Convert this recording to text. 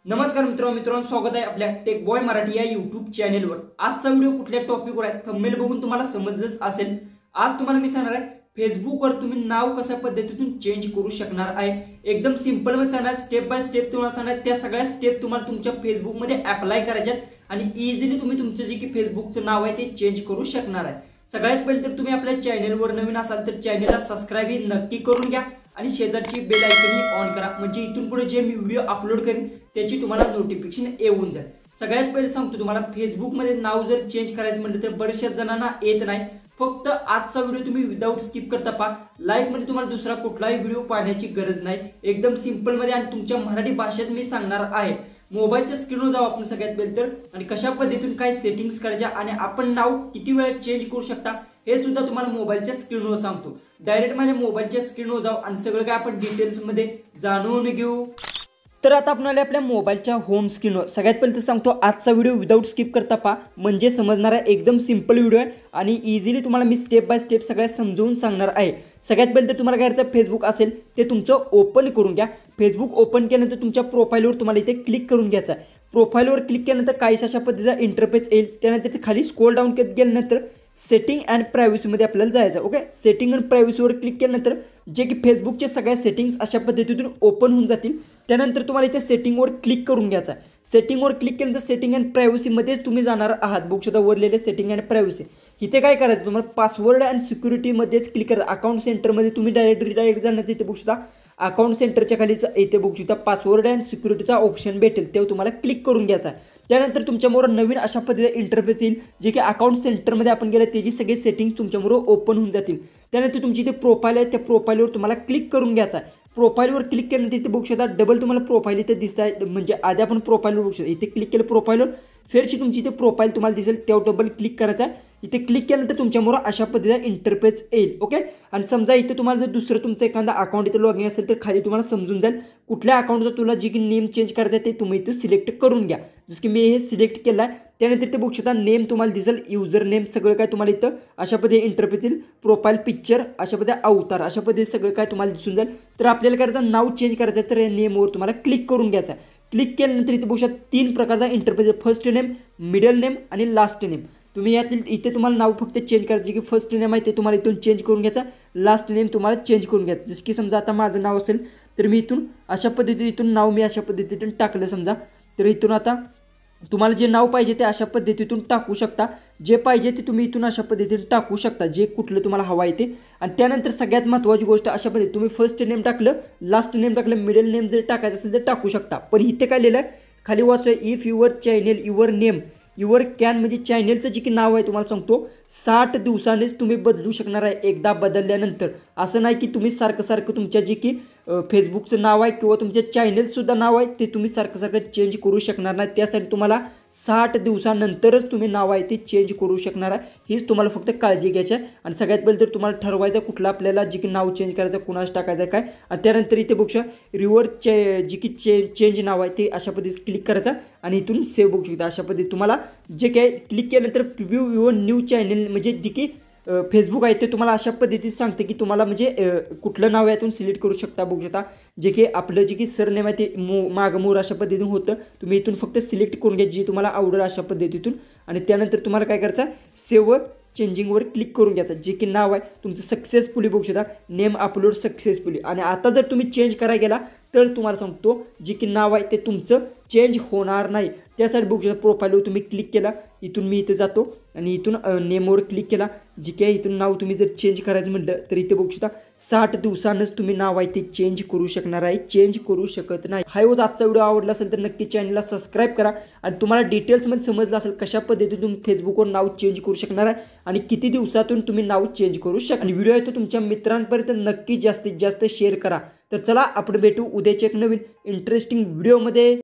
नमस्कार मित्रांनो स्वागत आहे आपल्या टेक बॉय मराठी या YouTube चॅनेलवर। आजचा व्हिडिओ कुठल्या टॉपिकवर आहे थंबनेल बघून तुम्हाला समजलंच असेल। आज तुम्हाला मी सांगणार आहे फेसबुकवर तुम्ही नाव कशा पद्धतीतून चेंज करू शकणार आहे। एकदम सिंपल मध्ये सांगणार, स्टेप बाय स्टेप तुम्हाला सांगणार। त्या सगळ्या स्टेप तुम्हाला तुमच्या फेसबुक मध्ये अप्लाय करायच्या आणि इझिली तुम्ही तुमचं जे की फेसबुकचं नाव आहे ते चेंज करू शकणार आहे। सगळ्यात पहिले तर तुम्ही आपल्या चॅनेलवर नवीन असाल तर चॅनेलला सबस्क्राइब ही नक्की करून घ्या आणि शेजारची बेल आयकॉन ऑन करा, म्हणजे इथून पुढे जे मी व्हिडिओ अपलोड करेन त्याची तुम्हाला नोटिफिकेशन येऊन जाईल। सगळ्यात पहिले सांगतो तुम्हाला, फेसबुक मध्ये नाव जर चेंज करायचं म्हटलं तर बऱ्याचशा जणांना येत नाही। फक्त आजचा व्हिडिओ तुम्ही विदाउट स्किप करता पहा। लाईव्ह मध्ये तुम्हाला दुसरा कुठलाही व्हिडिओ पाहण्याची गरज नाही। एकदम सिंपल मध्ये आणि तुमच्या मराठी भाषेत मी सांगणार आहे। मोबाईलच्या स्क्रीनवर जाऊ आपण सगळ्यात पहिले तर, आणि कशा पद्धतीतून काय सेटिंग्स करायच्या आणि आपण नाव किती वेळा चेंज करू शकता हे सुद्धा तुम्हाला मोबाईलच्या स्क्रीनवर सांगतो। डायरेक्ट माझ्या मोबाईलच्या स्क्रीनवर जाऊ आणि सगळं काय आपण डिटेल्स मध्ये जाणून घेऊ। तर आता आपण आले आपल्या मोबाईलच्या होम स्क्रीनवर। सगळ्यात पहिले तर सांगतो आजचा व्हिडिओ विदाउट स्किप करता पहा, म्हणजे समजणार आहे। एकदम सिंपल व्हिडिओ आहे आणि इझिली तुम्हाला मी स्टेप बाय स्टेप सगळ्या समजून सांगणार आहे। सगळ्यात पहिले तर तुम्हाला काय करायचं, फेसबुक असेल ते तुमचं ओपन करून घ्या। फेसबुक ओपन केल्यानंतर तुमच्या प्रोफाईलवर तुम्हाला इथे क्लिक करून घ्यायचं आहे। प्रोफाईलवर क्लिक केल्यानंतर काही अशा पद्धतीचा इंटरफेस येईल। त्यानंतर खाली स्क्रोल डाऊन करत गेल्यानंतर सेटिंग अँड प्रायव्हसी मध्ये आपल्याला जायचं। ओके, सेटिंग अँड प्रायव्हसीवर क्लिक केल्यानंतर जे की फेसबुकचे सगळ्या सेटिंग्स अशा पद्धतीतून ओपन होऊन जातील। त्यानंतर तुम्हाला इथे सेटिंगवर क्लिक करून घ्यायचं आहे। सेटिंगवर क्लिक केल्यानंतर सेटिंग अँड प्रायव्हसीमध्ये तुम्ही जाणार आहात। बघू शकता वरलेले सेटिंग अँड प्रायव्हसी। इथे काय करायचं, तुम्हाला पासवर्ड अँड सिक्युरिटीमध्येच क्लिक करायचं। अकाउंट सेंटरमध्ये तुम्ही डायरेक्ट जाणार, तिथे बघू शकता अकाउंट सेंटरच्या खाली इथे बघू शकता पासवर्ड अँड सिक्युरिटीचा ऑप्शन भेटेल, ते तुम्हाला क्लिक करून घ्यायचा आहे। त्यानंतर तुमच्याबरोबर नवीन अशा पद्धतीचा इंटरफेस येईल, जे की अकाउंट सेंटरमध्ये आपण गेलं त्याची सगळे सेटिंग्स तुमच्याबरोबर ओपन होऊन जातील। त्यानंतर तुमची इथे प्रोफाईल आहे, त्या प्रोफाईलवर तुम्हाला क्लिक करून घ्यायचा आहे। प्रोफाईलवर क्लिक केल्यानंतर इथे बघू शकता डबल तुम्हाला प्रोफाईल इथे दिसत आहे, म्हणजे आधी आपण प्रोफाईलवर बघू शकता। इथे क्लिक केलं प्रोफाईलवर, फेरची तुमची इथे प्रोफाईल तुम्हाला दिसेल, तेव्हा डबल क्लिक करायचा आहे। इथे क्लिक केल्यानंतर तुमच्याबरोबर अशा पद्धतीचा इंटरफेस येईल। ओके, आणि समजा इथे तुम्हाला जर दुसरं तुमचं एखादा अकाउंट इथे लॉगिन असेल तर खाली तुम्हाला समजून जाईल कुठल्या अकाउंटचा तुला जे की नेम चेंज करायचं आहे ते तुम्ही इथे सिलेक्ट करून घ्या। जसं की मी हे सिलेक्ट केलं आहे। त्यानंतर ते बघू शकता नेम तुम्हाला दिसेल, युजर नेम सगळं काय तुम्हाला इथं अशा पद्धतीने इंटरफेस येईल। प्रोफाईल पिक्चर अशा पद्धतीने अवतार अशा पद्धतीने सगळं काय तुम्हाला दिसून जाईल। तर आपल्याला करायचं नाव चेंज करायचं आहे, तर या नेमवर तुम्हाला क्लिक करून घ्यायचं आहे। क्लिक केल्यानंतर इथे बघू शकता तीन प्रकारचा इंटरफेस आहे, फर्स्ट नेम, मिडल नेम आणि लास्ट नेम। तुम्ही यातील इथे तुम्हाला नाव फक्त चेंज करायचे, की फर्स्ट नेम आहे ते तुम्हाला इथून चेंज करून घ्यायचा, लास्ट नेम तुम्हाला चेंज करून घ्यायचं। जसं की समजा आता माझं नाव असेल तर मी इथून अशा पद्धतीने इथून नाव मी अशा पद्धतीतून टाकलं समजा, तर इथून आता तुम्हाला जे नाव पाहिजे ते अशा पद्धतीतून टाकू शकता। जे पाहिजे ते तुम्ही इथून अशा पद्धतीने टाकू शकता, जे कुठलं तुम्हाला हवं आहे ते। आणि त्यानंतर सगळ्यात महत्त्वाची गोष्ट अशा पद्धतीने तुम्ही फर्स्ट नेम टाकलं, लास्ट नेम टाकलं, मिडल नेम जर टाकायचं असेल तर टाकू शकता। पण इथे काय लिहिलं आहे खाली वाचूया, if your channel your name your can, म्हणजे चॅनेलचं जे की नाव आहे तुम्हाला सांगतो 60 दिवसांनीच तुम्ही बदलू शकणार आहे एकदा बदलल्यानंतर। असं नाही की तुम्ही सारखं तुमच्या जे की फेसबुकचं नाव आहे किंवा तुमच्या चॅनेलसुद्धा नाव आहे ते तुम्ही सारखं चेंज करू शकणार नाही। त्यासाठी तुम्हाला 60 दिवसानंतरच तुम्ही नाव आहे ते चेंज करू शकणार आहे। हीच तुम्हाला फक्त काळजी घ्यायची आहे। आणि सगळ्यात पहिले तर तुम्हाला ठरवायचं कुठलं आपल्याला जे की नाव चेंज करायचं, कुणाच टाकायचं काय। आणि त्यानंतर इथे बघू शकता रिव्हर जे की चेंज नाव आहे ते अशा पद्धतीने क्लिक करायचं आणि इथून सेव्ह बघू शकता। अशा पद्धतीने तुम्हाला जे काय क्लिक केल्यानंतर प्रिव्ह्यू युअर न्यू चॅनेल, म्हणजे जे की फेसबुक आहे ते तुम्हाला अशा पद्धतीने सांगते की तुम्हाला म्हणजे कुठलं नाव यातून सिलेक्ट करू शकता। बघू शकता जे की आपलं जे की सरनेम आहे ते मागं मोर अशा पद्धतीने होतं, तुम्ही इथून फक्त सिलेक्ट करून घ्या जे तुम्हाला आवडेल अशा पद्धतीतून। आणि त्यानंतर तुम्हाला काय करायचं, सेव्ह चेंजिंगवर क्लिक करून घ्यायचं, जे की नाव आहे तुमचं सक्सेसफुली बघू शकता नेम अपलोड सक्सेसफुली। आणि आता जर तुम्ही चेंज करायला गेला तर तुम्हाला सांगतो जे की नाव आहे ते तुमचं चेंज होणार नाही। त्यासाठी बघू शकता प्रोफाईलवर तुम्ही क्लिक केला, इथून मी इथे जातो आणि इथून नेमवर क्लिक केला, जे काय इथून नाव तुम्ही जर चेंज करायचं म्हटलं तर इथे बघू शकता 60 दिवसांच तुम्ही नाव आहे ते चेंज करू शकणार आहे, चेंज करू शकत नाही। हा आजचा व्हिडिओ आवडला असेल तर नक्की चॅनलला सबस्क्राईब करा। आणि तुम्हाला डिटेल्समध्ये समजलं असेल कशा पद्धतीने तुम्ही फेसबुकवर नाव चेंज करू शकणार आहे आणि किती दिवसातून तुम्ही नाव चेंज करू शकता। आणि व्हिडिओ आहे तो तुमच्या मित्रांपर्यंत नक्की जास्तीत जास्त शेअर करा। तर चला आपण भेटू उद्याच्या एक नवीन इंटरेस्टिंग व्हिडिओमध्ये।